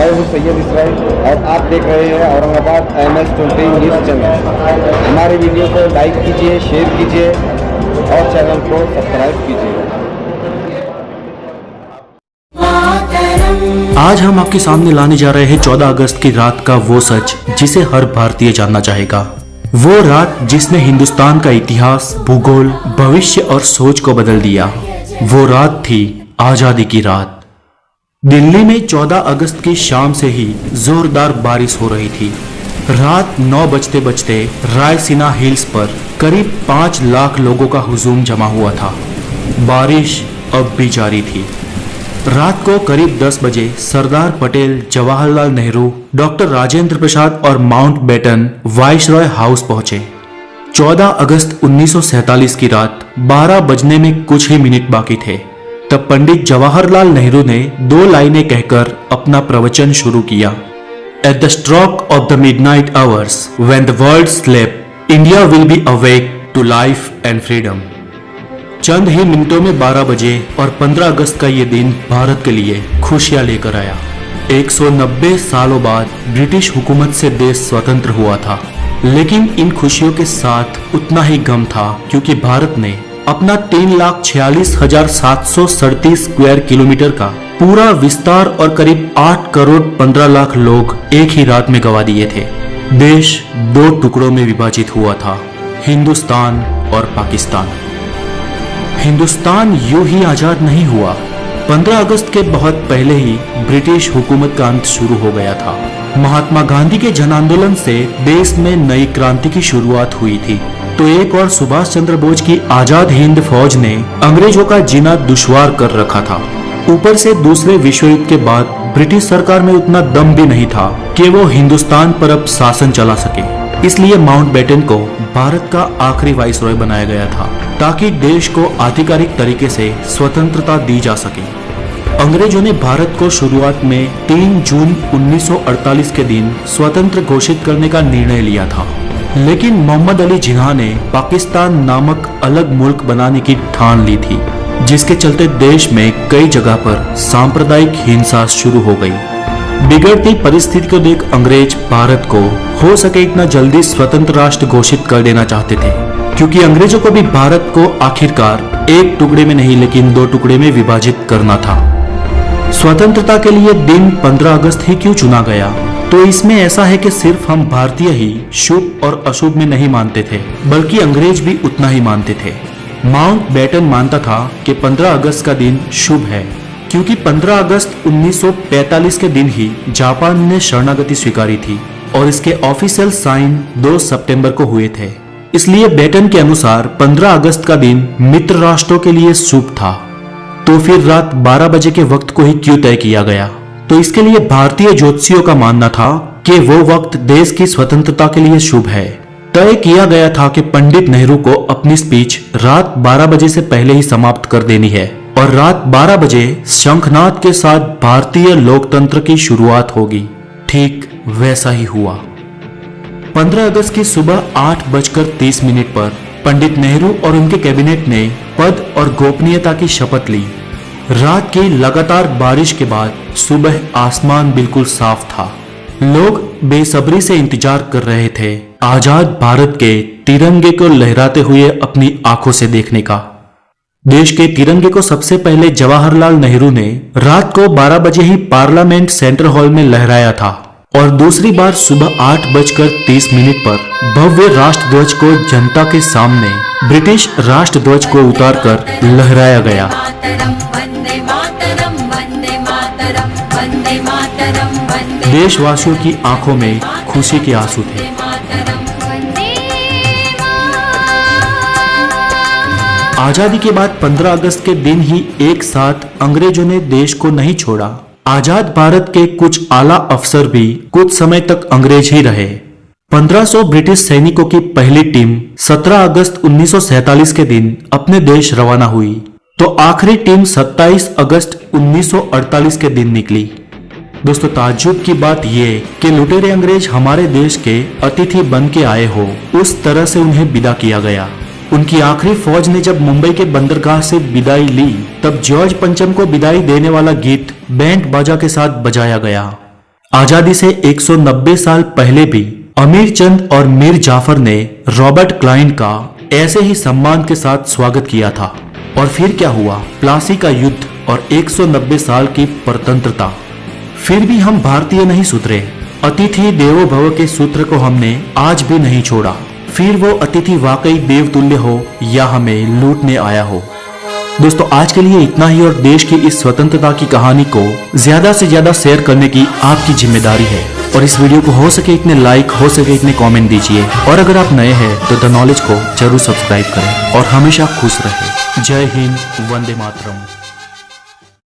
मैं हूँ सैयद इसराइल और आप देख रहे हैं औरंगाबाद MS-20 न्यूज़ चैनल। हमारे वीडियो को लाइक कीजिए, शेयर कीजिए और चैनल को सब्सक्राइब कीजिए। आज हम आपके सामने लाने जा रहे हैं 14 अगस्त की रात का वो सच जिसे हर भारतीय जानना चाहेगा। वो रात जिसने हिंदुस्तान का इतिहास, भूगोल, भविष्य और सोच को बदल दिया। वो रात थी आजादी की रात। दिल्ली में 14 अगस्त की शाम से ही जोरदार बारिश हो रही थी। रात 9 बजते बजते रायसीना हिल्स पर करीब 5 लाख लोगों का हुजूम जमा हुआ था। बारिश अब भी जारी थी। रात को करीब 10 बजे सरदार पटेल, जवाहरलाल नेहरू, डॉक्टर राजेंद्र प्रसाद और माउंटबेटन वाइसरॉय हाउस पहुंचे। 14 अगस्त 1947 की रात 12 बजने में कुछ ही मिनट बाकी थे। तब पंडित जवाहरलाल नेहरू ने 2 लाइनें कहकर अपना प्रवचन शुरू किया। At the stroke of the midnight hours when the world slept, India will be awake to life and freedom. चंद ही मिनटों में 12 बजे और 15 अगस्त का ये दिन भारत के लिए खुशियां लेकर आया। 190 सालों बाद ब्रिटिश हुकूमत से देश स्वतंत्र हुआ था, लेकिन इन खुशियों के साथ उतना ही गम था, क्योंकि भारत ने अपना 3,46,737 स्क्वायर किलोमीटर का पूरा विस्तार और करीब 8 करोड़ 15 लाख लोग एक ही रात में गंवा दिए थे। देश 2 टुकड़ों में विभाजित हुआ था, हिंदुस्तान और पाकिस्तान। हिंदुस्तान यूं ही आजाद नहीं हुआ। 15 अगस्त के बहुत पहले ही ब्रिटिश हुकूमत का अंत शुरू हो गया था। महात्मा गांधी के जन आंदोलन से देश में नई क्रांति की शुरुआत हुई थी, तो एक और सुभाष चंद्र बोस की आजाद हिंद फौज ने अंग्रेजों का जीना दुश्वार कर रखा था। ऊपर से दूसरे विश्व युद्ध के बाद ब्रिटिश सरकार में उतना दम भी नहीं था कि वो हिंदुस्तान पर अब शासन चला सके। इसलिए माउंटबेटन को भारत का आखिरी वाइसरॉय बनाया गया था, ताकि देश को आधिकारिक तरीके से स्वतंत्रता दी जा सके। अंग्रेजों ने भारत को शुरुआत में 3 जून 1948 के दिन स्वतंत्र घोषित करने का निर्णय लिया था, लेकिन मोहम्मद अली जिन्ना ने पाकिस्तान नामक अलग मुल्क बनाने की ठान ली थी, जिसके चलते देश में कई जगह पर सांप्रदायिक हिंसा शुरू हो गई। बिगड़ती परिस्थिति को देख अंग्रेज भारत को हो सके इतना जल्दी स्वतंत्र राष्ट्र घोषित कर देना चाहते थे, क्योंकि अंग्रेजों को भी भारत को आखिरकार एक टुकड़े में नहीं लेकिन 2 टुकड़े में विभाजित करना था। स्वतंत्रता के लिए दिन 15 अगस्त ही क्यों चुना गया? तो इसमें ऐसा है कि सिर्फ हम भारतीय ही शुभ और अशुभ में नहीं मानते थे, बल्कि अंग्रेज भी उतना ही मानते थे। माउंटबेटन मानता था कि 15 अगस्त का दिन शुभ है, क्योंकि 15 अगस्त 1945 के दिन ही जापान ने शरणागति स्वीकारी थी और इसके ऑफिशियल साइन 2 सितंबर को हुए थे। इसलिए बेटन के अनुसार 15 अगस्त का दिन मित्र राष्ट्रों के लिए शुभ था। तो फिर रात 12 बजे के वक्त को ही क्यों तय किया गया? तो इसके लिए भारतीय ज्योतिषियों का मानना था कि वो वक्त देश की स्वतंत्रता के लिए शुभ है। तय किया गया था कि पंडित नेहरू को अपनी स्पीच रात 12 बजे से पहले ही समाप्त कर देनी है और रात 12 बजे शंखनाद के साथ भारतीय लोकतंत्र की शुरुआत होगी। ठीक वैसा ही हुआ। 15 अगस्त की सुबह 8:30 पर पंडित नेहरू और उनके कैबिनेट ने पद और गोपनीयता की शपथ ली। रात की लगातार बारिश के बाद सुबह आसमान बिल्कुल साफ था। लोग बेसब्री से इंतजार कर रहे थे आजाद भारत के तिरंगे को लहराते हुए अपनी आंखों से देखने का। देश के तिरंगे को सबसे पहले जवाहरलाल नेहरू ने रात को 12 बजे ही पार्लियामेंट सेंट्रल हॉल में लहराया था और दूसरी बार सुबह 8:30 पर भव्य राष्ट्रध्वज को जनता के सामने ब्रिटिश राष्ट्रध्वज को उतारकर लहराया गया। देशवासियों की आंखों में खुशी के आंसू थे। आजादी के बाद 15 अगस्त के दिन ही एक साथ अंग्रेजों ने देश को नहीं छोड़ा। आजाद भारत के कुछ आला अफसर भी कुछ समय तक अंग्रेज ही रहे। 1500 ब्रिटिश सैनिकों की पहली टीम 17 अगस्त 1947 के दिन अपने देश रवाना हुई, तो आखिरी टीम 27 अगस्त 1948 के दिन निकली। दोस्तों, ताज्जुब की बात यह कि लुटेरे अंग्रेज हमारे देश के अतिथि बन के आए हो, उस तरह से उन्हें विदा किया गया। उनकी आखिरी फौज ने जब मुंबई के बंदरगाह से विदाई ली, तब जॉर्ज पंचम को विदाई देने वाला गीत बैंड बाजा के साथ बजाया गया। आजादी से 190 साल पहले भी अमीर चंद और मीर जाफर ने रॉबर्ट क्लाइव का ऐसे ही सम्मान के साथ स्वागत किया था। और फिर क्या हुआ? प्लासी का युद्ध और 190 साल की परतंत्रता। फिर भी हम भारतीय नहीं सुधरे। अतिथि देवो भव के सूत्र को हमने आज भी नहीं छोड़ा। फिर वो अतिथि वाकई देवतुल्य हो या हमें लूटने आया हो। दोस्तों, आज के लिए इतना ही और देश की इस स्वतंत्रता की कहानी को ज्यादा से ज्यादा शेयर करने की आपकी जिम्मेदारी है। और इस वीडियो को हो सके इतने लाइक, हो सके इतने कमेंट दीजिए। और अगर आप नए हैं तो द नॉलेज को जरूर सब्सक्राइब करें और हमेशा खुश रहें। जय हिंद, वंदे मातरम।